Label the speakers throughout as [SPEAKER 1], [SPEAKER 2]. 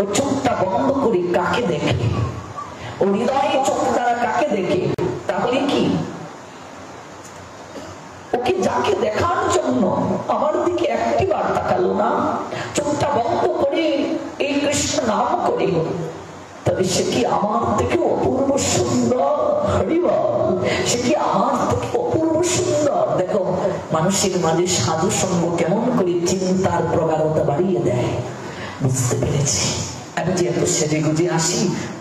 [SPEAKER 1] ও চোখটা বন্ধ করে কাকে দেখে, ও হৃদয়ে চোখ দ্বারা কাকে দেখে? তাহলে কি ওকে যাকে দেখার জন্য আমার দিকে একটিবার তাকালো না, চোখটা বন্ধ করে এই কৃষ্ণ নাম করে, তবে সে কি আমার থেকে অপূর্ব সুন্দর? হরিবল, সে কি আমার থেকে অপূর্ব সুন্দর? দেখো মানুষের মাঝে সাধু সঙ্গ কেমন করে চিন্তার প্রগাঢ়তা বাড়িয়ে দেয়। বুঝতে পেরেছি, আমি যে এত সেজে গুজে আসি,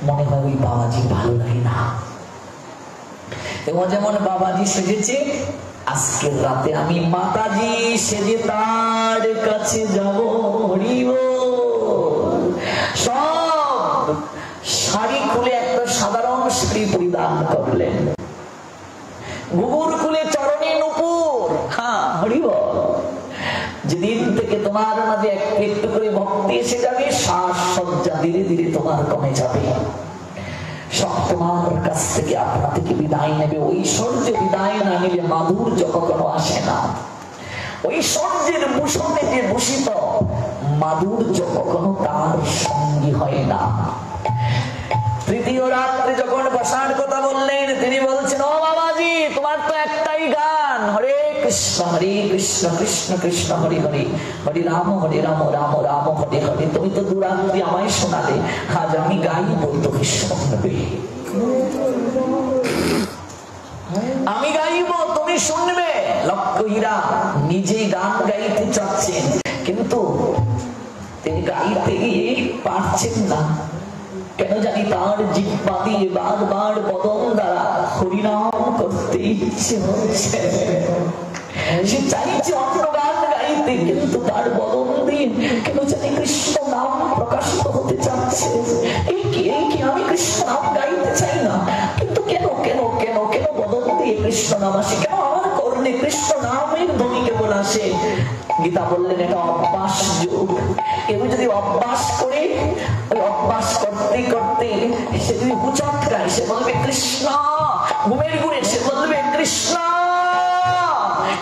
[SPEAKER 1] মনে হয় ওই বাবাজি ভালো লাগে না। এবং যেমন বাবাজি সেজেছে, আজকের রাতে আমি মাতাজি সেজে তার কাছে যাব। সব শাড়ি খুলে একটা সাধারণ শাড়ি পরিধান করলেন, গোবর খুলে চরণে নূপুর। হ্যাঁ, হরিবল। যেদিন থেকে তোমার মাঝে একটু একটু করে ভক্তি এসে যাবে, সাজসজ্জা ধীরে ধীরে তোমার কমে যাবে। সব তোমার কাছ থেকে আপনা থেকে বিদায় নেবে। ঐশ্বর্য বিদায় না নিলে মাধুর্য কখনো আসে না। ঐশ্বর্যের ভূষণে যে ভূষিত, মাধুর্য কখনো তার সঙ্গী হয় না। তৃতীয় রাত্রে যখন বসার কথা বললেন, তিনি বলছেন, ও বাবাজি, তোমার তো একটাই গান, হরে কৃষ্ণ হরে কৃষ্ণ কৃষ্ণ কৃষ্ণ হরে হরে, হরে রাম রাম রাম হরে হরে। তুমি তো দুরাত্রি আমায় শোনালে, আজ আমি গাইব, তুমি শুনবে। আমি গাইব, তুমি শুনবে। লক্ষ্মীরা নিজেই গান গাইতে চাচ্ছেন, কিন্তু তিনি গাইতে গিয়ে পারছেন না। কেন জানি তার জিহ্বা দিয়ে বারবার বদন দ্বারা হরিনাম করতে ইচ্ছে হচ্ছে। সে চাইছে অন্য গান গাইতে, কিন্তু তার বদন দিয়ে কেন জানি কৃষ্ণ নাম প্রকাশিত হতে চাচ্ছে। এই কি আমি কৃষ্ণ নাম গাইতে চাই না, কিন্তু কেন কেন কেন কেন বদন দিয়ে কৃষ্ণ নাম আসে? কেন আমার কর্ণে কৃষ্ণ নামের ধ্বনি কেবল আসে? গীতা বললেন এটা অভ্যাস যুগ। কেউ যদি অভ্যাস করে, ওই অভ্যাস করতে করতে সে যদি হুচটকায়, সে বলবে কৃষ্ণ। ঘুমের ঘুরে সে বলবে কৃষ্ণ।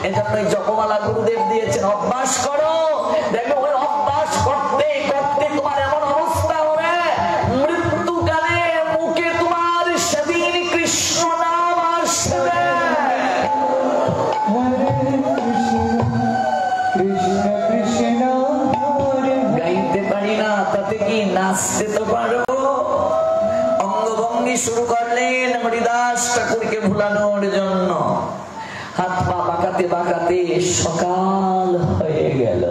[SPEAKER 1] এজন্যই জপমালা গুরুদেব দিয়েছেন, অভ্যাস করো। দেখো ওই অভ্যাস করতে করতে তোমার এমন অবস্থা হবে, মৃত্যুকালে মুখে তোমার সেদিন কৃষ্ণ নাম আসবে। গাইতে পারি না, তাতে কি নাচতে তো পারো। অঙ্গভঙ্গি শুরু করলেন হরিদাস ঠাকুরকে ভুলানোর জন্য। হাত পা বাঁকাতে বাঁকাতে সকাল হয়ে গেল।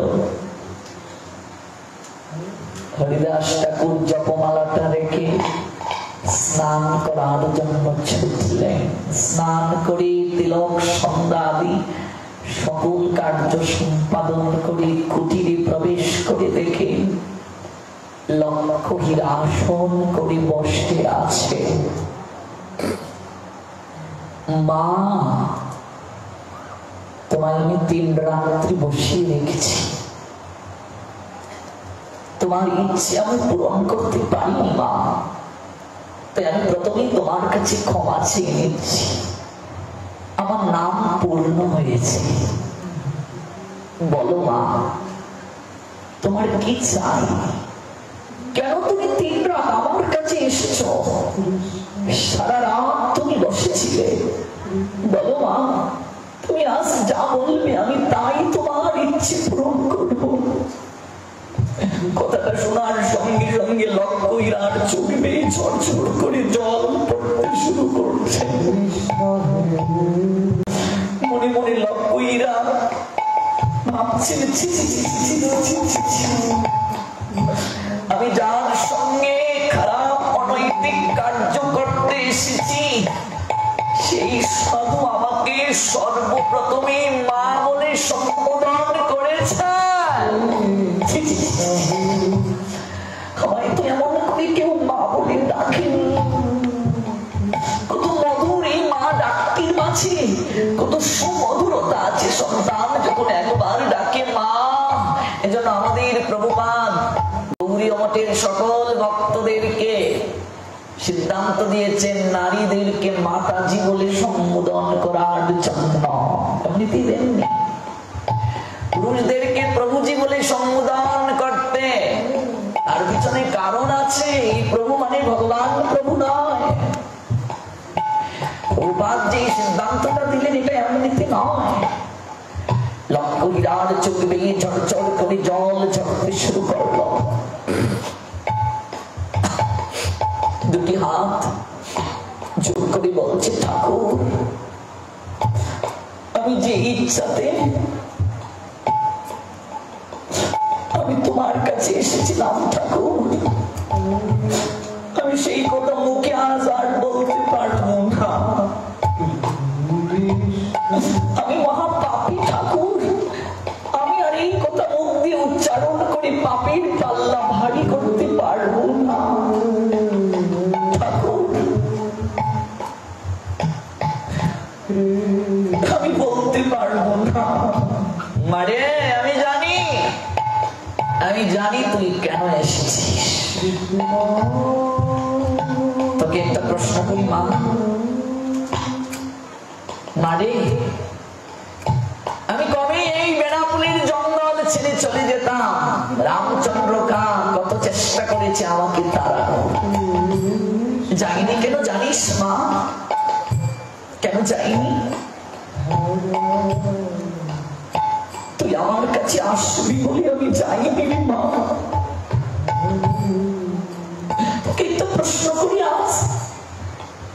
[SPEAKER 1] হরিদাস ঠাকুর জপমালাটা রেখে স্নান করার জন্য ছুটলেন। স্নান করে তিলক সন্ধ্যা আদি সকল কার্য সম্পাদন করে কুটিরে প্রবেশ করে দেখে লক্ষ্মীর আসন করে বসে আছে। মা, তোমায় আমি 3 রাত্রি বসিয়ে রেখেছি, তোমার ইচ্ছে আমি পূরণ করতে পারিনি মা, তাই আমি প্রথমেই তোমার কাছে ক্ষমা চেয়ে নিচ্ছি। আমার নাম পূর্ণ হয়েছে। বলো মা, তোমার কি চাই? কেন তুমি 3 রাত আমার কাছে এসেছো? সারা রাত তুমি বসেছিলে। বলো মা, তুমি আজ যা বলবে আমি তাই তোমার ইচ্ছে পূরণ করব। কথাটা শোনার সঙ্গে সঙ্গে লক্ষ্মীরার চোখ বেয়ে ঝরঝর করে জল পড়তে শুরু করছে। মনে মনে লক্ষ্মীরা ভাবছেন, আমি যার সঙ্গে খারাপ অনৈতিক কার্য করতে এসেছি, সেই সাধু আমাকে সর্বপ্রথমে মা বলে সম্বোধন করেছে। আমায় তো এমন করে কেউ মা বলে ডাকেন। কত মধুর এই মা ডাকটির মাঝে, কত সুমধুরতা আছে। সন্তান যখন একবার ডাকে মা, এজন্য আমাদের প্রভুপাদ গৌরী মঠের সকল ভক্তদেরকে সিদ্ধান্ত দিয়েছেন নারীদেরকে মাতাজি বলে সম্বোধন করার জন্য। এমনিতেই দেননি, পুরুষদেরকে প্রভুজি বলে সম্বোধন করতে। তার পিছনে কারণ আছে। এই প্রভু মানে ভগবান প্রভু নয়। প্রভুপাদ যে সিদ্ধান্তটা দিলেন এটা এমনিতে নয়। লক্ষ বিরাট চোখ বেয়ে ঝরঝর করে জল ঝরতে শুরু করলো। দুটি হাত জোর করে বলছে, ঠাকুর আমি যে ইচ্ছাতে আমি তোমার কাছে এসেছিলাম ঠাকুর, আমি সেই কথা মুখে আজ আর বলতে পারবো না। আমি মহাপাপী ঠাকুর, আমি আর এই কথা মুখ দিয়ে উচ্চারণ করে পাপের পাল্লা ভারী করতে পারবো না ঠাকুর। আমি বলতে পারবো না। মারে আমি জানি তুই কেন এসেছিস। তোকে একটা প্রশ্ন করি মা, মারে আমি কবে এই বেনাপুলির জঙ্গল ছেড়ে চলে যেতাম। রামচন্দ্র কা কত চেষ্টা করেছে আমাকে তাড়ানো, যাইনি কেন জানিস মা? কেন যাইনি? তুই আমার কাছে আসবি বলে আমি যাইনি মা। তোকে একটা প্রশ্ন করি, আজ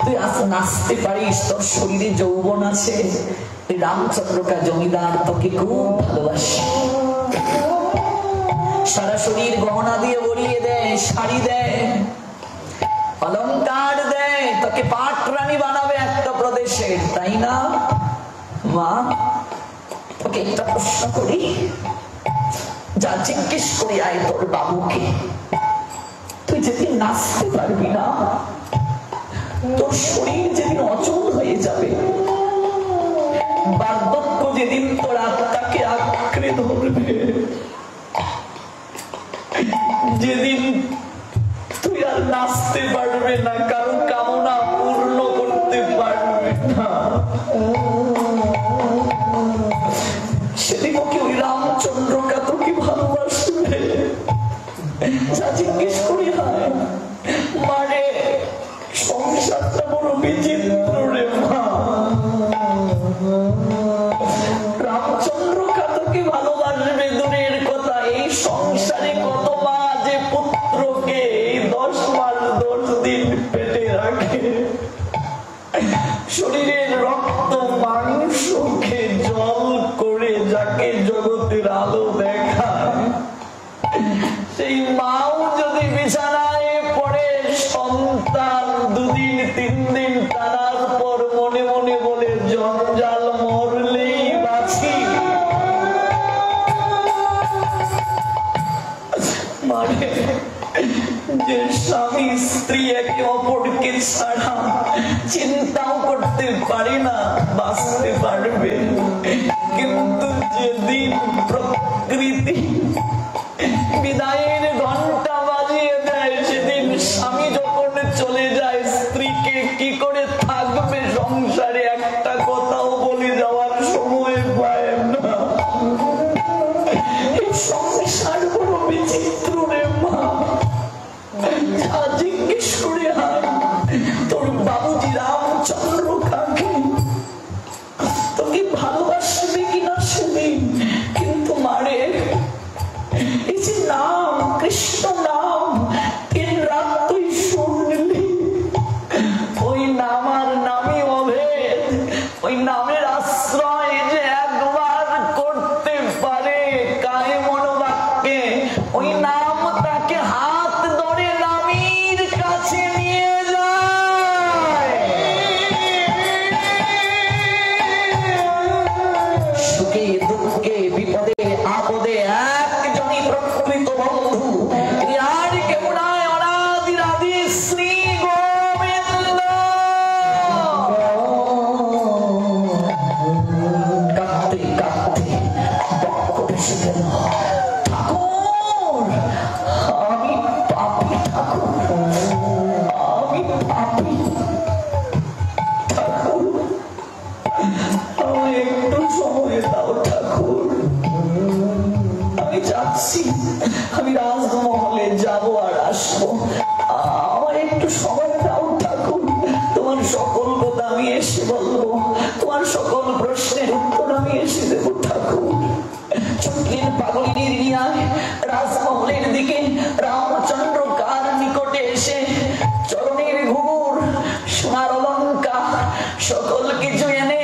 [SPEAKER 1] তুই আজ নাচতে পারিস, তোর শরীরে যৌবন আছে, রামচন্দ্রকা জমিদার তোকে খুব ভালোবাসে, সারা শরীর গহনা দিয়ে ভরিয়ে দেয়, শাড়ি দেয়, অলংকার দেয়, তোকে পাট রানী বানাবে একটা প্রদেশে, তাই না মা? তোকে একটা প্রশ্ন করি, যা জিজ্ঞেস করি আয় তোর বাবুকে, তুই যেদিন নাচতে পারবি না, তোর শরীর যেদিন অচল হয়ে যাবে, বার্ধক্য যেদিন তোর আত্মাকে আঁকড়ে ধরবে, যেদিন তুই আর নাচতে পারবে না, কারো কামনা পূর্ণ করতে পারবে না, সেদিন ওকে ওই রামচন্দ্রকা তোকে ভালোবাসবে। যা জিজ্ঞেস করি হয় মানে সংসারটা বড় বিচিত্র রে মা। রামচন্দ্রকা তোকে ভালোবাসবে দূরের কথা, এই সংসারে কত মা যে পুত্রকে 10 মাস 10 দিন পেটে রাখে, শরীরের রক্ত মাংসকে জল করে যাকে জগতের আলো দেখায়, সেই মাও যদি বিছানায় পড়ে সন্তান 2 দিন 3 দিন টানার পর মনে মনে বলে জঞ্জাল মরলেই বাঁচি, মানে যে স্বামী স্ত্রী একে অপরকে ছাড়া চিন্তাও করতে পারে না, বাঁচতে পারবে, কিন্তু যেদিন প্রকৃতি বিদায়ের ঘন্টা বাজিয়ে দেয়, সেদিন স্বামী যখন চলে যায়, স্ত্রীকে কি করে থাকবে সংসারে, একটা কথাও বলে যাওয়ার সময় পায় না। এই সংসার বড় বিচিত্র রে মা। যা জিজ্ঞেস করে হয় তোর বাবুজি রামচন্দ্র কাকে তোকে ভালোবাসবে কিনা সেদিন, কিন্তু মারে এই যে নাম যাবো আর আসবো, আমার একটু সময় দাও ঠাকুর। তোমার সকল কথা আমি এসে বলবো, তোমার সকল প্রশ্নের উত্তর আমি এসে দেবো ঠাকুর। চোখের পাগলিনীর নিয়ায় রাজমহলের দিকে রামচন্দ্র কার নিকটে এসে চরণের ঘুঙুর, সোনার অলঙ্কার, সকল কিছু এনে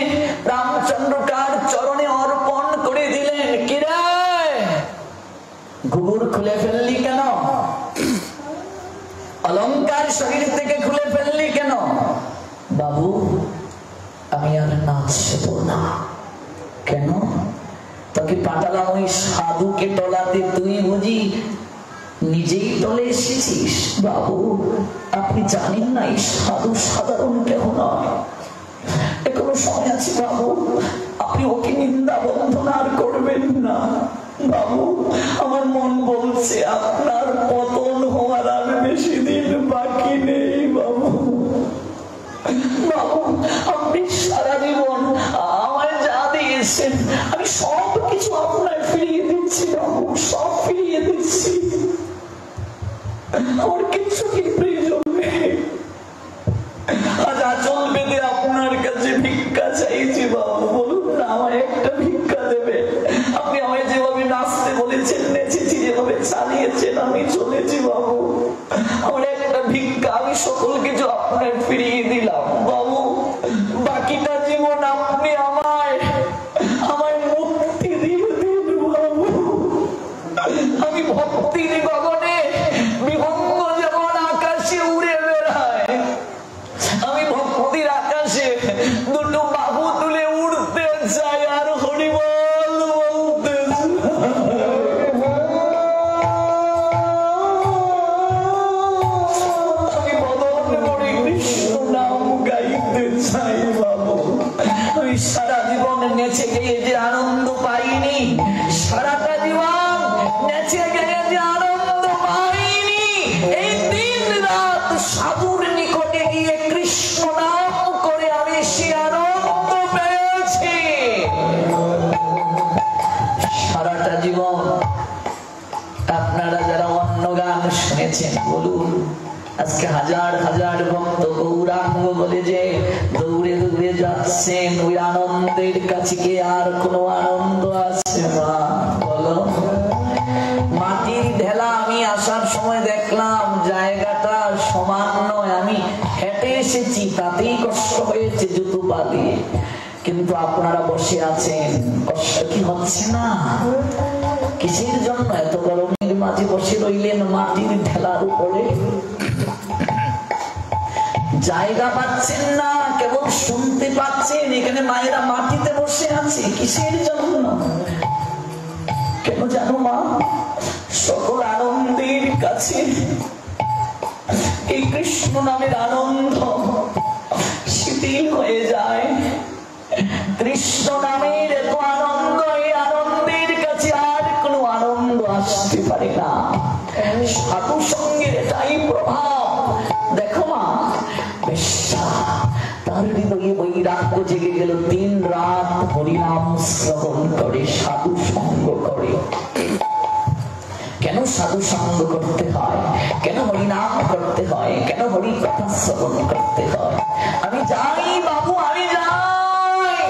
[SPEAKER 1] রামচন্দ্র কার চরণে অর্পণ করে দিলেন। কিরে ঘুঙুর খুলে ফেললি কেন? অলঙ্কার শরীর থেকে খুলে ফেললি কেন? বাবু আমি আর নাচবো না। কেন? তোকে পাঠালাম ওই সাধুকে টলাতে, তুই বুঝি নিজেই টলে এসেছিস? বাবু আপনি জানেন না এই সাধু সাধারণ কেউ নয়, এখনো সময় আছে বাবু, আপনি ওকে নিন্দা বন্ধনা আর করবেন না। বাবু আমার মন বলছে আপনার পতন হওয়ার আর বেশি দিন বাকি নেই। বাবু বাবু আপনি সারা জীবন আমায় যা দিয়েছেন আমি সব কিছু আপনার ফিরিয়ে দিচ্ছি বাবু, সব ফিরিয়ে দিচ্ছি, আমার কিছু কি প্রয়োজন নেই। আজ আচল বেঁধে আপনার কাছে ভিক্ষা চাইছি বাবু, বলুন না আমায় একটা ভিক্ষা দেবে। আপনি আমায় যেভাবে নাচতে বলেছেন নেচেছি, যেভাবে চালিয়েছেন আমি চলেছি বাবু, আমার একটা ভিক্ষা, আমি সকল কিছু আপনার ফিরিয়ে দিলাম বাবু। বাকিটা জীবন আপনি আমায় মুক্তি দিয়ে দিন বাবু। আমি ভক্তির গগনে বিহঙ্গ যেমন আকাশে উড়ে বেড়ায়, আমি ভক্তির আকাশে দুটো বাহু তুলে উড়তে চাই আর হরিবল বলতে আমি বদন করে কৃষ্ণ নাম গাইতে চাই বাবু। আমি সারা জীবন নেচে গিয়ে যে আনন্দ পাইনি, সারাটা জীবন নেচে গিয়ে যে আনন্দ পাইনি, এই দিন রাত সাধুর নিকটে গিয়ে কৃষ্ণ নাম করে আমি সে আনন্দ পেয়েছি। সারাটা জীবন আপনারা যারা অন্য গান শুনেছেন বলুন, আজকে হাজার হাজার ভক্ত গৌরাঙ্গ বলে যে দৌড়ে দৌড়ে যাচ্ছেন, ওই আনন্দের কাছে কি আর কোনো আনন্দ আছে মা বলো? মাটির ঢেলা আমি আসার সময় দেখলাম জায়গাটা সমান নয়, আমি হেঁটে এসেছি তাতেই কষ্ট হয়েছে জুতো পা দিয়ে, কিন্তু আপনারা বসে আছেন, কষ্ট কি হচ্ছে না? কিসের জন্য এত গরমের মাঝে বসে রইলেন মাটির ঢেলার উপরে? জায়গা পাচ্ছেন না, কেবল শুনতে পাচ্ছেন এখানে মায়েরা মাটিতে বসে আছে, কিসের জন্য? কেন জানো মা? সকল আনন্দের কাছে এই কৃষ্ণ নামের আনন্দ শিথিল হয়ে যায়। কৃষ্ণ নামের এত আনন্দ, এই আনন্দের কাছে আর কোনো আনন্দ আসতে পারে না। সাধু সঙ্গের এটাই প্রভাব। দেখো মা, তার হৃদয়ে বৈরাগ্য জেগে গেল, দিন রাত হরিনাম শ্রবণ করে, সাধু সঙ্গ করে। কেন সাধু সঙ্গ করতে হয়? কেন হরিনাম করতে হয়? কেন হরি কথা শ্রবণ করতে হয়? আমি যাই বাবু, আমি যাই।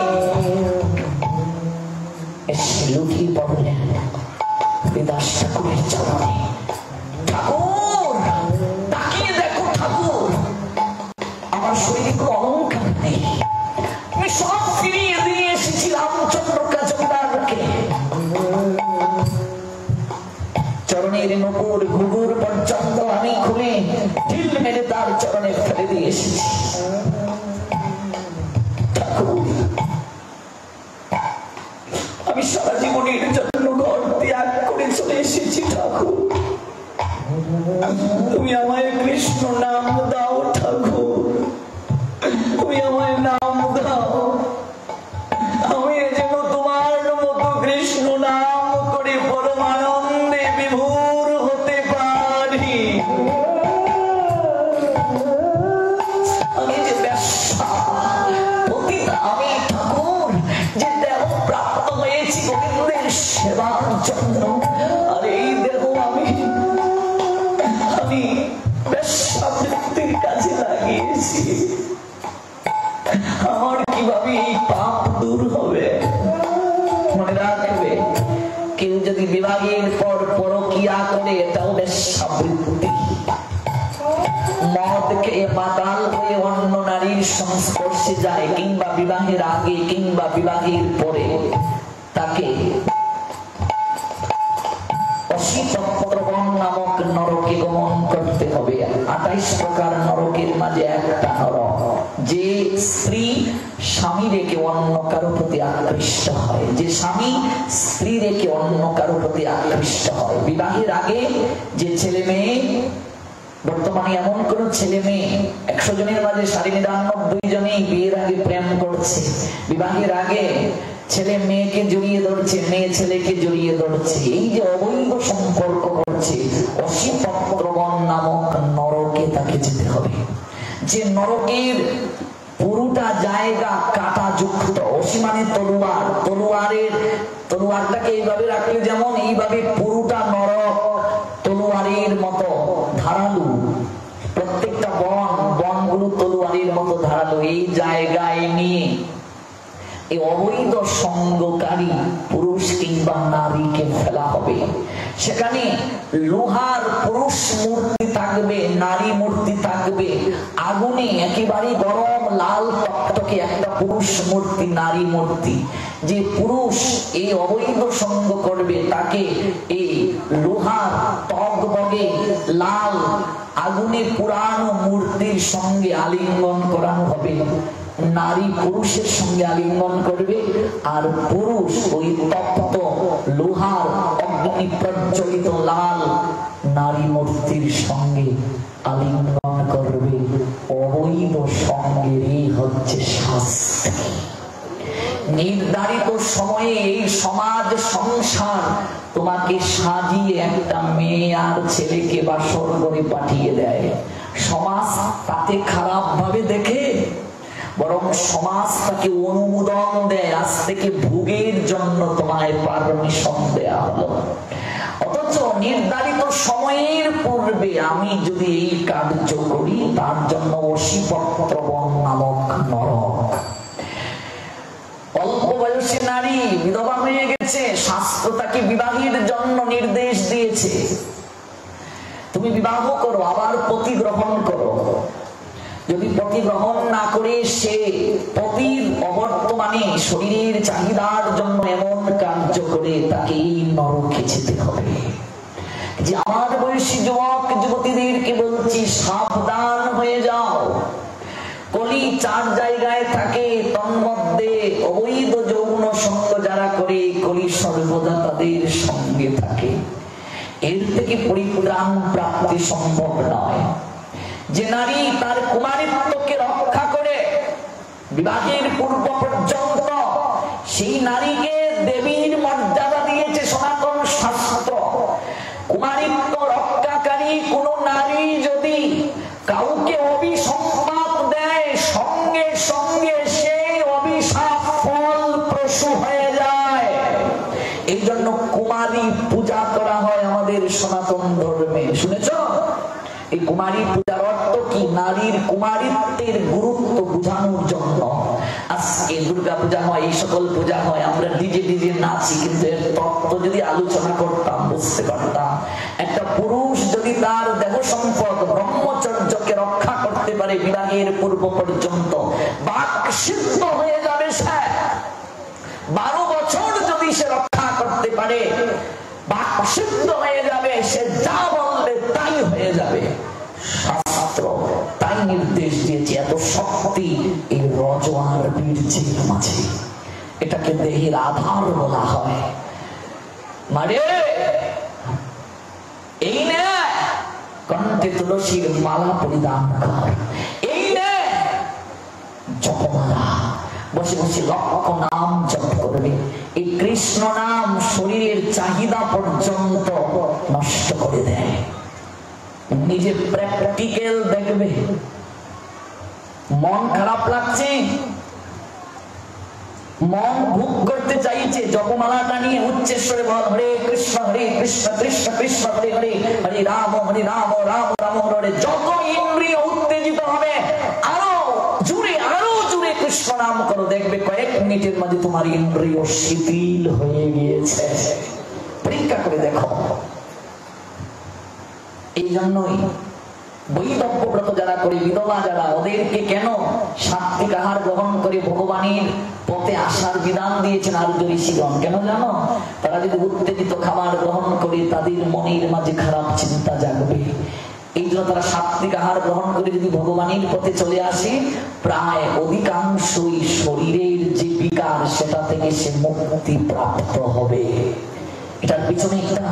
[SPEAKER 1] এসে লুটিয়ে পড়লেন হরিদাস ঠাকুরের চরণে। ঠাকুর তাকিয়ে দেখো ঠাকুর, আমার শরীরে কোনো অলঙ্কার নেই, আমি সব ফিরিয়ে দিয়ে এসেছি রামচন্দ্র কাজলদারকে। চরণের নূপুর ঘুঘুর পর্যন্ত আমি খুলে ঢিল মেরে তার চরণে ফেলে দিয়ে এসেছি। ঠাকুর আমি সারা জীবনের জন্য ঘর ত্যাগ করে চলে এসেছি। ঠাকুর তুমি আমায় কৃষ্ণ নাম দাও। ঠাকুর তুমি আমায় নাম দাও, আমি যেন তোমার মতো কৃষ্ণ নাম করে পরমানন্দে বিভোর হতে পারি। আমি যে ব্যবসা আমি ঠাকুর যে দেহ প্রাপ্ত হয়েছি গোবিন্দের সেবার জন্য, আর এই দেহ আমি বেশ্যাবৃত্তির কাজে লাগিয়েছি, আমার কিভাবে এই পাপ দূর হবে? মনে রাখবে, কেউ যদি বিবাহের পর পরকিয়া করে এটাও বেশ্যাবৃত্তি। মদ খেয়ে মাতাল হয়ে অন্য নারীর সংস্পর্শে যায়, কিংবা বিবাহের আগে কিংবা বিবাহের পরে, তাকে অশীতপ্রবণ নামক নরকে গমন করতে হবে। 28 প্রকার নরকের মাঝে একটা নরক, যে স্ত্রী স্বামী রেখে অন্য কারো প্রতি আকৃষ্ট হয়, যে স্বামী স্ত্রী রেখে অন্য কারো প্রতি আকৃষ্ট হয়। বিবাহের আগে যে ছেলে মেয়ে, বর্তমানে এমন কোন ছেলে মেয়ে 100 জনের মাঝে 99.5 জনেই বিয়ের আগে প্রেম করছে। বিবাহের আগে ছেলে মেয়েকে জড়িয়ে ধরছে, মেয়ে ছেলেকে জড়িয়ে ধরছে, এই যে অবৈধ সম্পর্ক করছে, অশীতপ্রবণ নামক নরকে তাকে যেতে হবে। যে নরকের পুরোটা জায়গা কাটা যুক্ত। অসি মানে তলোয়ার, তলোয়ারটাকে এইভাবে রাখলে যেমন, এইভাবে পুরোটা নরক তলোয়ারের মতো ধারালু। প্রত্যেকটা বনগুলো তলোয়ারের মতো ধারালু। এই জায়গায় নিয়ে এই অবৈধ সঙ্গকারী পুরুষ কিংবা নারীকে ফেলা হবে। সেখানে লোহার পুরুষ মূর্তি থাকবে, নারী মূর্তি থাকবে, আগুনে একেবারে গরম লাল টকটকে একটা পুরুষ মূর্তি, নারী মূর্তি। যে পুরুষ এই অবৈধ সঙ্গ করবে তাকে এই লোহার টকবগে লাল আগুনে পুরানো মূর্তির সঙ্গে আলিঙ্গন করানো হবে। নারী পুরুষের সঙ্গে আলিঙ্গন করবে, আর পুরুষ ওই তপ্ত লোহার অগ্নি প্রজ্বলিত লাল নারী মূর্তির সঙ্গে আলিঙ্গন করবে। অবৈধ সঙ্গের এই হচ্ছে শাস্তি। নির্ধারিত সময়ে এই সমাজ সংসার তোমাকে সাজিয়ে একটা মেয়ে আর ছেলেকে বাসর করে পাঠিয়ে দেয়। সমাজ তাতে খারাপ ভাবে দেখে, বরং সমাজ তাকে অনুমোদন দেয়। আজ থেকে ভোগের জন্য তোমায় পারমিশন দেয়া হলো। অথচ নির্ধারিত সময়ের পূর্বে আমি যদি এই কার্য করি, তার জন্য অশীতপ্রবণ নামক নরক। অল্প বয়সী নারী বিধবা হয়ে গেছে, শাস্ত্র তাকে বিবাহের জন্য নির্দেশ দিয়েছে, তুমি বিবাহ করো, আবার পতি গ্রহণ করো। যদি পতি গ্রহণ না করে সে পতির অবর্তমানে শরীরের চাহিদার জন্য এমন কার্য করে, তাকে এই নরকে যেতে হবে। যে আমার বয়সী যুবক যুবতীদেরকে বলছি, সাবধান হয়ে যাও। কলি 4 জায়গায় থাকে, তন্মধ্যে অবৈধ যৌন সঙ্গ যারা করে, কলি সর্বদা তাদের সঙ্গে থাকে। এর থেকে পরিত্রাণ প্রাপ্তি সম্ভব নয়। যে নারী তার কুমারিত্বকে রক্ষা করে বিবাহের পূর্ব পর্যন্ত, সেই নারীকে দেবীর মর্যাদা দিয়েছে সনাতন শাস্ত্র। কুমারিত্ব রক্ষাকারী কোন নারী যদি কাউকে অভিসম্পাত দেয়, সঙ্গে সঙ্গে সেই অভিশাপ ফলপ্রসূ হয়ে যায়। এই জন্য কুমারী পূজা করা হয় আমাদের সনাতন ধর্মে। শুনেছ? এই কুমারী পূজার অর্থ কি? নারীর কুমারিত্বের গুরুত্ব বোঝানোর জন্য। আজকে দুর্গা পূজা হয়, এই সকল পূজা হয়, আমরা ডিজে নাচি, কিন্তু এর তত্ত্ব যদি আলোচনা করতাম বুঝতে পারতাম। একটা পুরুষ যদি তার দেহ সম্পদ ব্রহ্মচর্যকে রক্ষা করতে পারে বিবাহের পূর্ব পর্যন্ত, বাক সিদ্ধ হয়ে যাবে সে। 12 বছর যদি সে রক্ষা করতে পারে, বাক সিদ্ধ হয়ে যাবে, সে যা বলবে তাই হয়ে যাবে। শাস্ত্র তাই নির্দেশ দিয়েছে। এত শক্তি এই রজওয়ার বীর্যের মাঝে। এটাকে দেহের আধার বলা হয়। মানে এই নে কণ্ঠে তুলসীর মালা পরিধান কর, এই নে জপমালা, বসে বসে লক্ষ নাম জপ করবে। এই কৃষ্ণ নাম শরীরের চাহিদা পর্যন্ত নষ্ট করে দেয়। নিজে প্র্যাকটিক্যাল দেখবে। মন খারাপ লাগছে, মন ভোগ করতে চাইছে, জপমালাটা নিয়ে উচ্চেশ্বরে বল হরে কৃষ্ণ কৃষ্ণ কৃষ্ণ হরে হরে, হরে রাম রাম রাম হরে। যত ইন্দ্রিয় উত্তেজিত হবে আরো জুড়ে কৃষ্ণ নাম করো, দেখবে কয়েক মিনিটের মাঝে তোমার ইন্দ্রিয় শিথিল হয়ে গিয়েছে। পরীক্ষা করে দেখো। এই জন্যই বৈধব্য ব্রত যারা করে, বিধবা যারা, ওদেরকে কেন সাত্বিক আহার গ্রহণ করে ভগবানের পথে আসার বিধান দিয়েছেন আর্য ঋষিগণ? কেন জানো? তারা যদি উত্তেজিত খাবার গ্রহণ করে তাদের মনের মাঝে খারাপ চিন্তা জাগবে। এই জন্য তারা সাত্বিক আহার গ্রহণ করে যদি ভগবানের পথে চলে আসে, প্রায় অধিকাংশই শরীরের যে বিকার সেটা থেকে সে মুক্তি প্রাপ্ত হবে। এটার পিছনে একটা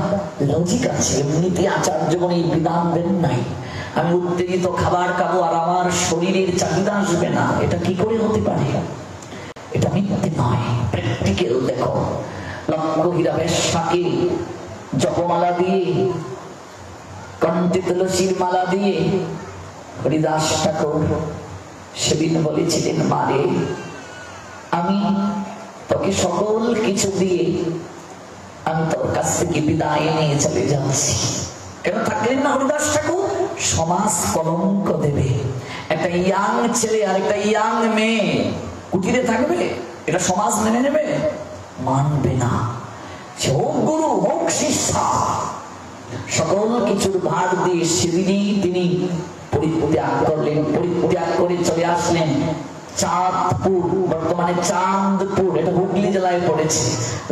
[SPEAKER 1] লজিক আছে। এমনিতে আচার্যগণ এই বিধান দেন নাই আমি উত্তেজিত খাবার খাবো আর আমার শরীরের চাহিদা আসবে না। এটা কি করে হতে পারে? এটা মিথ্যে নয়, প্র্যাকটিক্যাল। দেখো, লক্ষ্মীরা বেশ্যাকে জপমালা দিয়ে, কণ্ঠে তুলসীর মালা দিয়ে হরিদাস ঠাকুর সেদিন বলেছিলেন, মারে আমি তোকে সকল কিছু দিয়ে আমি তোর কাছ থেকে বিদায় নিয়ে চলে যাচ্ছি। কেন থাকলেন না হরিদাস ঠাকুর? সমাজ কলঙ্ক দেবে। একটা ইয়াং ছেলে আর একটা ইয়াং মেয়ে কুটিরে থাকবে, এটা সমাজ মেনে নেবে? মানবে না। সে হোক গুরু হোক শিষ্যা, সকল কিছুর ভার দিয়ে সেদিনই তিনি পরিত্যাগ করলেন। পরিত্যাগ করে চলে আসলেন চাঁদপুর, বর্তমানে চাঁদপুর, এটা হুগলি জেলায় পড়েছে।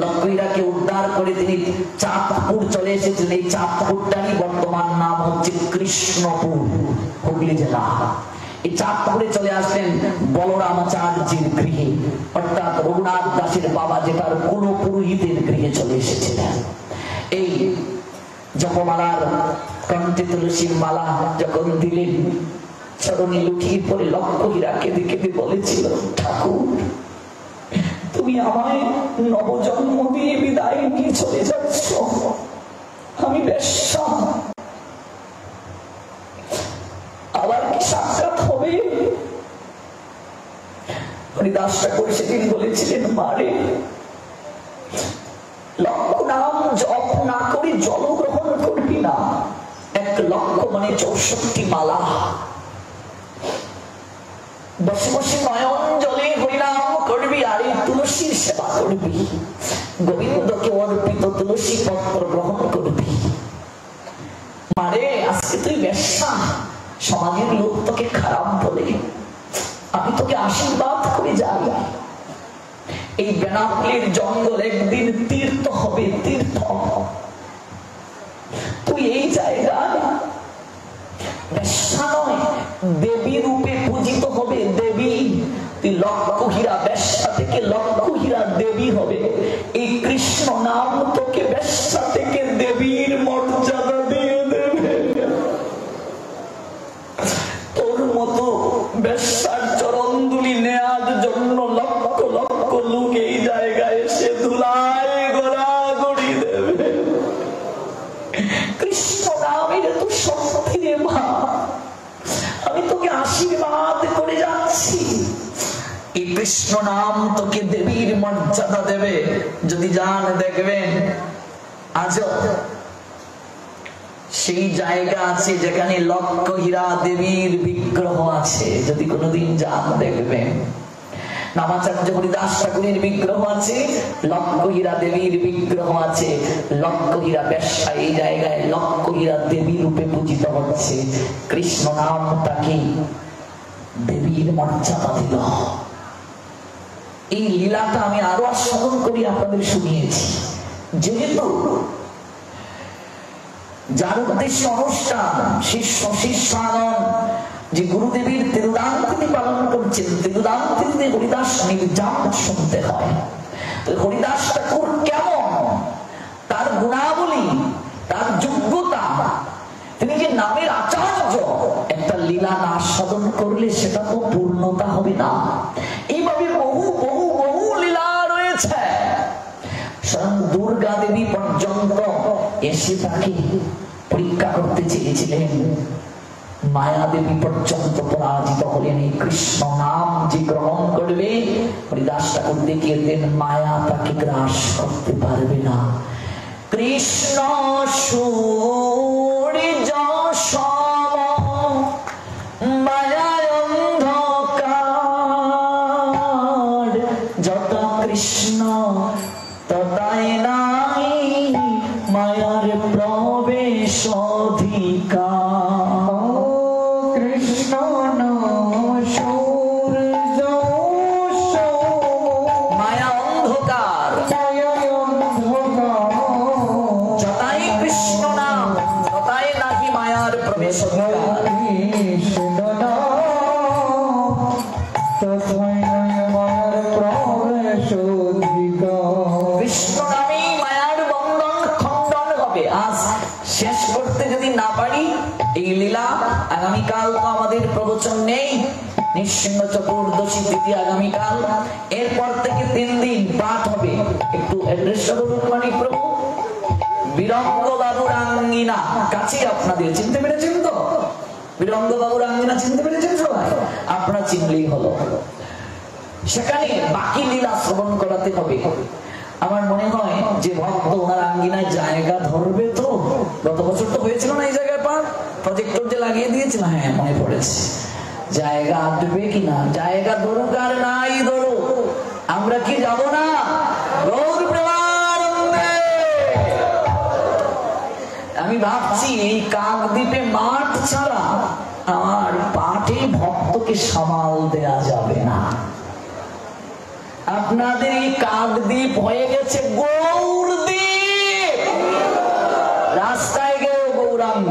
[SPEAKER 1] লক্ষ্মীরাকে উদ্ধার করে তিনি চাঁদপুর চলে এসেছেন। এই চাঁদপুরটারই বর্তমান নাম হচ্ছে কৃষ্ণপুর, হুগলি জেলা। এই চাঁদপুরে চলে আসলেন বলরামাচার্যের গৃহে, অর্থাৎ রঘুনাথ দাসের বাবা যেটার কোন পুরোহিতের গৃহে চলে এসেছিলেন। এই জপমালার কণ্ঠে তুলসীর মালা যখন দিলেন, চরণে লুটিয়ে পড়ে লক্ষ্মীরা কেঁদে কেঁদে বলেছিল, ঠাকুর তুমি আমায় নবজন্ম দিয়ে বিদায় নিয়ে চলে যাচ্ছ, আমি বেশ্যা, আবার কি সাক্ষাৎ হবে? হরিদাস ঠাকুর সেদিন বলেছিলেন, মারে লক্ষ্য নাম জপ না করে জল গ্রহণ করবি না। এক লক্ষ মানে 64 মালা। বসে বসে নয়ন জলে হরিনাম করবি আর এই তুলসীর সেবা করবি, গোবিন্দকে অর্পিত তুলসী পত্র গ্রহণ করবি। মারে আজকে তুই বেশ্যা, সমাজের লোক তোকে খারাপ বলে, আমি তোকে আশীর্বাদ করে যাই। এই বেনাপোলের জঙ্গল একদিন তীর্থ হবে, তীর্থ। তুই এই জায়গায় বেশ্যা নয়, দেবী রূপে পূজিত হবে, দেবী। তুই লক্ষ্মীরা বেশ্যা থেকে লক্ষ্মীরা দেবী হবে। এই কৃষ্ণ নাম তোকে বেশ্যা থেকে দেবীর মর্যাদা দিয়ে দেবে। তোর মতো বেশ্যার চরণধুলি নেয়ার জন্য লক্ষ লক্ষ লোক এই জায়গায় এসে ধুলায় গোড়াগড়ি দেবে। কৃষ্ণ নামের তো শক্তি রে মা, আমি তোকে আশীর্বাদ করে যাচ্ছি। এই কৃষ্ণ নাম তোকে দেবীর মর্যাদা দেবে। যদি যান দেখবেন আজও সেই জায়গা আছে যেখানে লক্ষ্মীরা দেবীর বিগ্রহ আছে। যদি কোনোদিন যান দেখবেন, নামাচার্য হরিদাস ঠাকুরের বিগ্রহ আছে, লক্ষ্মীরা দেবীর বিগ্রহ আছে। লক্ষ্মীরা বেশ্যা এই জায়গায় লক্ষ্মীরা দেবী রূপে পূজিত হচ্ছে। কৃষ্ণ নাম তাকে দেবীর মর্যাদা দিল। এই লীলাটা আমি আরো আস্বাদন করি, আপনাদের শুনিয়েছি। যেহেতু যার উদ্দেশ্যে অনুষ্ঠান, শিষ্য শিষ্যানন, যে গুরুদেবের তিরুদান তিনি পালন করছেন, তিরুদান তিনি হরিদাস নির্যাম শুনতে হয়। তো হরিদাস ঠাকুর কেমন, তার গুণাবলী, তার যোগ্যতা, তিনি যে নামের আচার্য, একটা লীলা না আস্বাদন করলে সেটা তো পূর্ণতা হবে না। এইভাবে বহু বহু বহু লীলা রয়েছে। স্বয়ং দুর্গা দেবী পর্যন্ত এসে তাকে পরীক্ষা করতে চেয়েছিলেন। মায়া দেবী পর্যন্ত পরাজিত হলেন। এই কৃষ্ণ নাম যে গ্রহণ করবে, হরিদাস ঠাকুর দেখিয়ে দেন, মায়া তাকে গ্রাস করতে পারবে না। কৃষ্ণ সূর্য সম মায়ায় অন্ধকার, যত কৃষ্ণ ততাই নাই মায়ার প্রবেশ অধিকার। কৃষ্ণ সূর্য মায়া অন্ধকার, যতাই কৃষ্ণ নাম ততাই নাহি মায়ার প্রবেশ অধিকার। কৃষ্ণ নামেই মায়ার বন্ধন খণ্ডন হবে। আজ শেষ করতে যদি না পারি এই লীলা, আগামীকাল তো আমাদের প্রবচন নেই, নৃসিংহ চতুর্দশী তিথি আগামীকাল, এরপর থেকে 3 দিন পাঠ হবে। একটু অ্যাড্রেসটা বলুন মানিক প্রভু। বীরঙ্গ বাবুর আঙ্গিনা, কাছে আপনাদের, চিনতে পেরেছেন তো? বীরঙ্গ বাবুর আঙ্গিনা চিনতে পেরেছেন সবাই? আপনারা চিনলেই হলো। সেখানে বাকি লীলা শ্রবণ করাতে হবে। আমার মনে হয় যে ভক্ত ওনার আঙ্গিনায় জায়গা ধরবে তো। গত বছর তো হয়েছিল না এই জায়গায় পাঠ, প্রজেক্টর যে লাগিয়ে দিয়েছিল, হ্যাঁ মনে পড়েছে। জায়গা আটবে কিনা? জায়গা ধরুক আর নাই ধরুক, আমরা কি যাব না? গৌর প্রেমানন্দে। আমি ভাবছি এই কাকদ্বীপে মাঠ ছাড়া আমার পাঠে ভক্তকে সামাল দেয়া যাবে না। আপনাদের এই কাকদ্বীপ হয়ে গেছে গৌরদ্বীপ। রাস্তায় গেলেও গৌরাঙ্গ,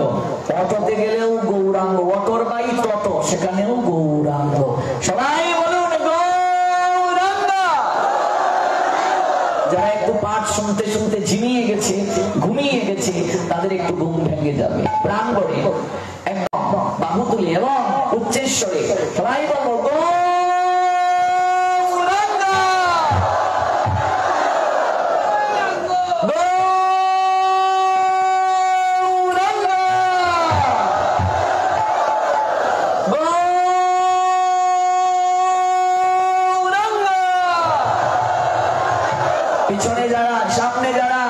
[SPEAKER 1] অটোতে গেলেও গৌরাঙ্গ, অটোর বাই টোটো সেখানেও গৌরাঙ্গ। সবাই বলুন গৌরাঙ্গ। যারা একটু পাঠ শুনতে শুনতে ঝিমিয়ে গেছে, ঘুমিয়ে গেছে, তাদের একটু ঘুম ভেঙে যাবে। প্রাণ করে একদম বাহু তুলে এবং উচ্চেশ্বরে সবাই বলবো পিছনে যারা, সামনে যারা,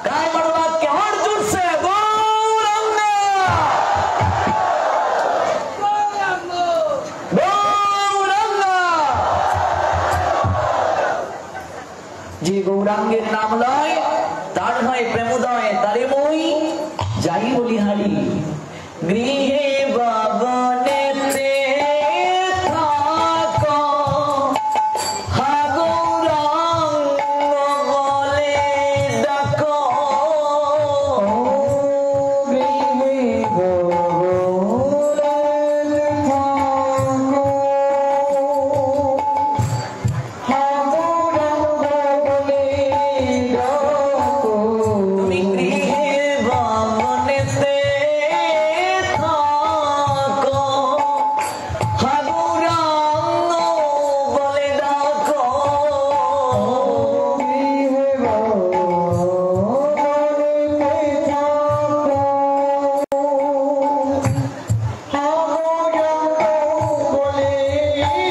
[SPEAKER 1] কামড়বাদকে হর জুড়ছে গৌরাঙ্গ গৌরাঙ্গ। যে গৌরাঙ্গের নাম লয় তার হয় প্রেমোদয়, তারে মই যাই বলি হারি। গৃহে ভবনেতে থাকো হা গৌরাঙ্গ বলে ডাকো। গৃহে ভবনেতে থাকো হা গৌরাঙ্গ বলে ডাকো। তুমি গৃহে ভবনেতে থাকো হা গৌরাঙ্গ বলে ডাকো। গৃহে ভবনেতে থাকো হা গৌরাঙ্গ বলে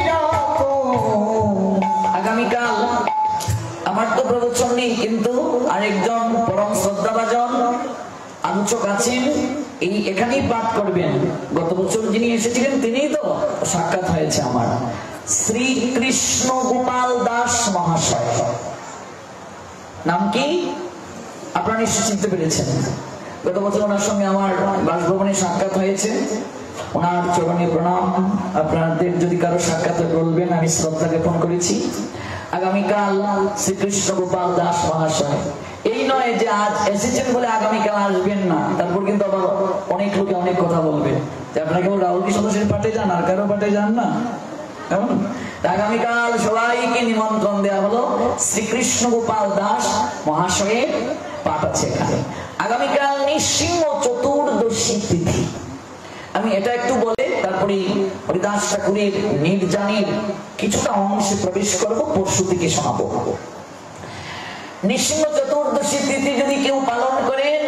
[SPEAKER 1] ডাকো। আগামীকাল আমার তো প্রবচন নেই, কিন্তু আরেকজন পরম শ্রদ্ধাভাজন আলোচক আছেন, এই এখানেই পাঠ করবেন। গত বছর যিনি এসেছিলেন তিনিই তো সাক্ষাৎ হয়েছে আমার, শ্রীকৃষ্ণ গোপাল দাস মহাশয়। নাম কি আপনারা নিশ্চয় চিনতে পেরেছেন। গত বছর ওনার সঙ্গে আমার বাসভবনে সাক্ষাৎ হয়েছে। ওনার চরণে প্রণাম। আপনাদের যদি কারো সাক্ষাৎ বলবেন, আমি শ্রদ্ধা জ্ঞাপন করেছি। আগামীকাল শ্রীকৃষ্ণ গোপাল দাস মহাশয়, এই নয় যে আজ এসেছেন বলে আগামীকাল আসবেন না, তারপর কিন্তু আবার অনেক লোকে অনেক কথা বলবে যে আপনারা কেবল রাহুল কৃষ্ণ দাসের পাঠে যান আর কারো পাঠে যান না। আগামীকাল সবাইকে নিমন্ত্রণ দেওয়া হলো, শ্রীকৃষ্ণ গোপাল দাস মহাশয়ের পাঠ আছে এখানে। আগামীকাল নৃসিংহ চতুর্দশী তিথি। আমি এটা একটু বলে তারপরে হরিদাস ঠাকুরের নির্জানের কিছুটা অংশে প্রবেশ করবো, পরশু থেকে শোনাবো। নৃসিংহ চতুর্দশী তিথি যদি কেউ পালন করেন,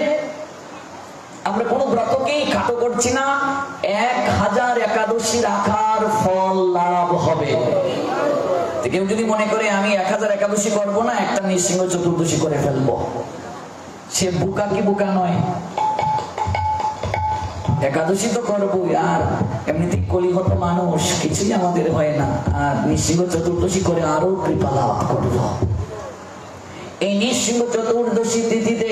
[SPEAKER 1] আমরা কোনো ব্রতকেই খাটো করছি না। 1000 একাদশী রাখার ফল লাভ হবে। কেউ যদি মনে করে আমি 1000 একাদশী করবো না, একটা নৃসিংহ চতুর্দশী করে ফেলবো, সে বোকা কি বোকা নয়? একাদশী তো করবোই, আর এমনিতেই কলিহত মানুষ, কিছুই আমাদের হয় না, আর নৃসিংহ চতুর্দশী করে আরো কৃপা লাভ করবো। এই নৃসিংহ চতুর্দশী তিথিতে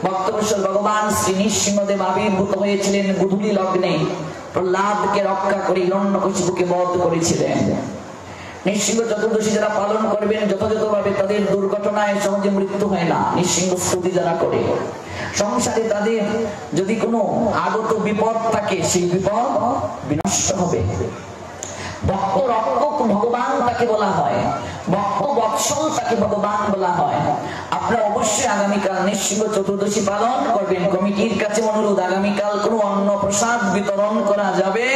[SPEAKER 1] ভক্তবৎসল ভগবান শ্রী নৃসিংহদেব আবির্ভূত হয়েছিলেন। গোধূলি লগ্নে প্রহ্লাদকে রক্ষা করে হিরণ্যকশিপুকে বধ করেছিলেন। নৃসিংহ চতুর্দশী যারা পালন করবেন যথাযথভাবে, তাদের দুর্ঘটনায় সহজে মৃত্যু হয় না। নৃসিংহ স্তুতি যারা করে, সংসারে তাদের যদি কোনো আগত বিপদ থাকে, সেই বিপদ বিনষ্ট হবে। ভক্ত রক্ষক ভগবান তাকে বলা হয়, ভক্ত বৎসল তাকে ভগবান বলা হয়। আপনারা অবশ্যই আগামীকাল নৃসিংহ চতুর্দশী পালন করবেন। কমিটির কাছে অনুরোধ, আগামীকাল কোনো অন্ন প্রসাদ বিতরণ করা যাবে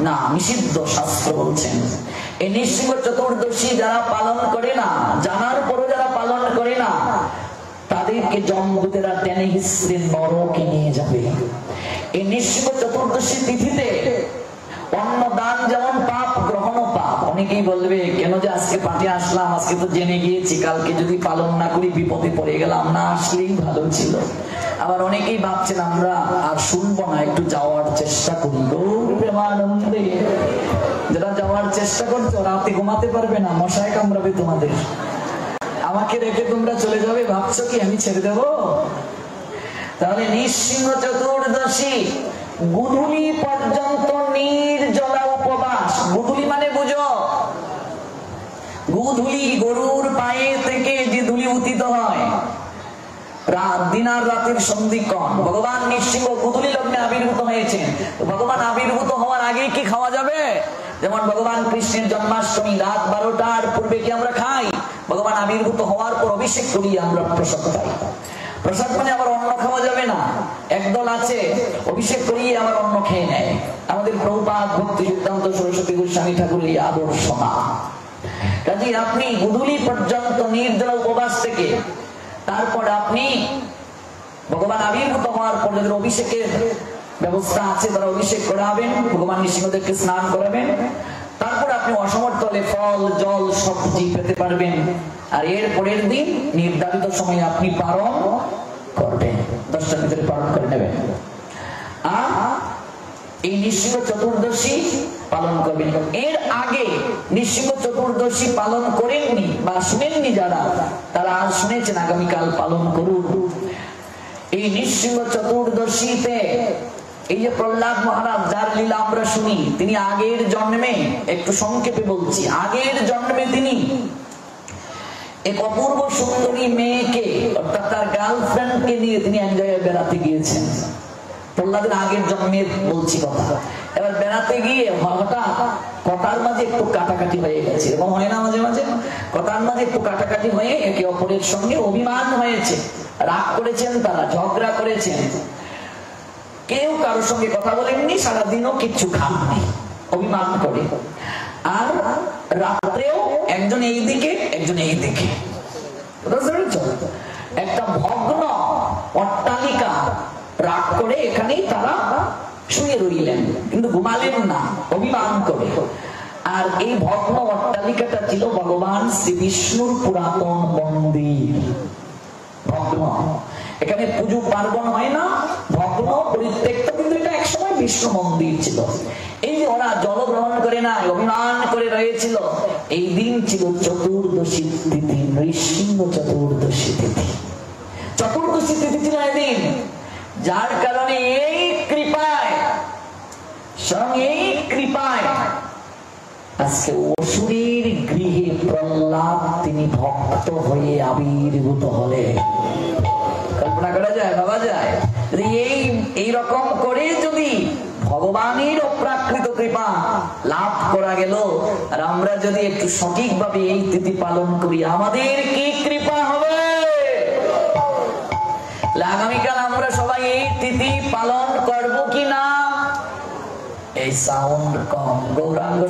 [SPEAKER 1] না, নিষিদ্ধ, শাস্ত্র বলছেন। এই নৃসিংহ চতুর্দশী যারা পালন করে না, জানার পরও যারা পালন করে না, তাদেরকে যমদূতেরা টেনে হিসড়ে নরকে নিয়ে যাবে। এই নৃসিংহ চতুর্দশী তিথিতে অন্নদান যেমন পাপ, গ্রহণও পাপ। অনেকেই বলবে কেন যে আজকে পাঠে আসলাম, আজকে তো জেনে গিয়েছি, কালকে যদি পালন না করি বিপদে পড়ে গেলাম, না আসলেই ভালো ছিল। আবার অনেকেই ভাবছেন আমরা আর শুনবো না, একটু যাওয়ার চেষ্টা করি। গৌর প্রেমানন্দে যারা যাওয়ার চেষ্টা করছো, রাতে ঘুমাতে পারবে না, মশায় কামড়াবে তোমাদের। আমাকে রেখে তোমরা চলে যাবে, ভাবছো কি আমি ছেড়ে দেব? তাহলে নৃসিংহ চতুর্দশী গোধূলি পর্যন্ত নির্জলা উপবাস। গোধূলি মানে বুঝো, গোধূলি গরুর পায়ে থেকে যে ধুলি উত্থিত হয়, দিন আর রাতের সন্ধিক্ষণ। ভগবান নৃসিংহ গোধূলি লগ্নে আবির্ভূত হয়েছেন। ভগবান আবির্ভূত হওয়ার আগেই কি খাওয়া যাবে? যেমন ভগবান কৃষ্ণের জন্মাষ্টমী রাত 12টার পূর্বে কি আমরা খাই? ভগবান আবির্ভূত হওয়ার পর অভিষেক করি আমরা প্রসাদ খাই। প্রসাদ মানে আবার অন্ন খাওয়া যাবে না। একদল আছে অভিষেক করিয়ে আবার অন্ন খেয়ে নেয়। আমাদের প্রভুপাদ ভক্তি সিদ্ধান্ত সরস্বতী গোস্বামী ঠাকুরের এই আদর্শ না। কাজে আপনি গোধূলি পর্যন্ত নির্জলা উপবাস থেকে তারপর আপনি ভগবান আবির্ভূত হওয়ার পর যাদের অভিষেকের ব্যবস্থা আছে তারা অভিষেক করাবেন, ভগবান নৃসিংহদেবকে স্নান করাবেন। তারপর আপনি অসমর্থ হলে ফল, জল, সবজি পেতে পারবেন। আর এর পরের দিন নির্ধারিত সময়ে আপনি পালন করবেন, 10টার ভিতরে পালন করে নেবেন। আর এই নৃসিংহ চতুর্দশী পালন করবেন। এর আগে নৃসিংহ চতুর্দশী পালন করেননি বা শুনেননি যারা, তারা আজ শুনেছেন, আগামীকাল পালন করুন। এই নৃসিংহ চতুর্দশীতে এই যে প্রহ্লাদ মহারাজ, যার লীলা আমরা শুনি, তিনি আগের জন্মে, একটু সংক্ষেপে বলছি, আগের জন্মে তিনি এক অপূর্ব সুন্দরী মেয়েকে, অর্থাৎ তার গার্লফ্রেন্ডকে নিয়ে তিনি এক জায়গায় বেড়াতে গিয়েছেন। প্রহ্লাদের আগের জন্মে বলছি কথা। এবার বেড়াতে গিয়ে হঠাৎ কথার মাঝে একটু কাটাকাটি হয়ে গেছে। এরকম হয় না মাঝে মাঝে? কথার মাঝে একটু কাটাকাটি হয়ে একে অপরের সঙ্গে অভিমান হয়েছে, রাগ করেছেন, তারা ঝগড়া করেছেন। কেউ কারোর সঙ্গে কথা বলেননি, সারাদিনও কিচ্ছু খাননি, অভিমান করে। আর রাত্রেও একজন এই দিকে একজন এই দিকে, একটা ভগ্ন অট্টালিকা রাগ করে এখানেই তারা শুয়ে রইলেন, কিন্তু ঘুমালেন না, অভিমান করে। আর এই ভগ্ন অট্টালিকাটা ছিল ভগবান শ্রী বিষ্ণুর পুরাতন মন্দির। ভগ্ন, এখানে পুজো পার্বণ হয় না, ভগ্ন পরিত্যক্ত, কিন্তু এটা একসময় বিষ্ণু মন্দির ছিল। এই যে ওরা জল গ্রহণ করে না, অভিমান করে রয়েছিল, এই দিন ছিল চতুর্দশী তিথি, নৃসিংহ চতুর্দশী তিথি। চতুর্দশী তিথি ছিল এদিন, যার কারণে এই কৃপায় আজকে অসুরের গৃহে প্রহ্লাদ তিনি ভক্ত হয়ে আবির্ভূত হলে। কল্পনা করা যায়, ভাবা যায়? এই রকম করে যদি ভগবানের অপ্রাকৃত কৃপা লাভ করা গেল, আর আমরা যদি একটু সঠিকভাবে এই তিথি পালন করি, আমাদের কি কৃপা হবে! আগামীকাল আমরা সবাই এই তিথি পালন করব কি না? এই সাউন্ড কম, গৌরাঙ্গ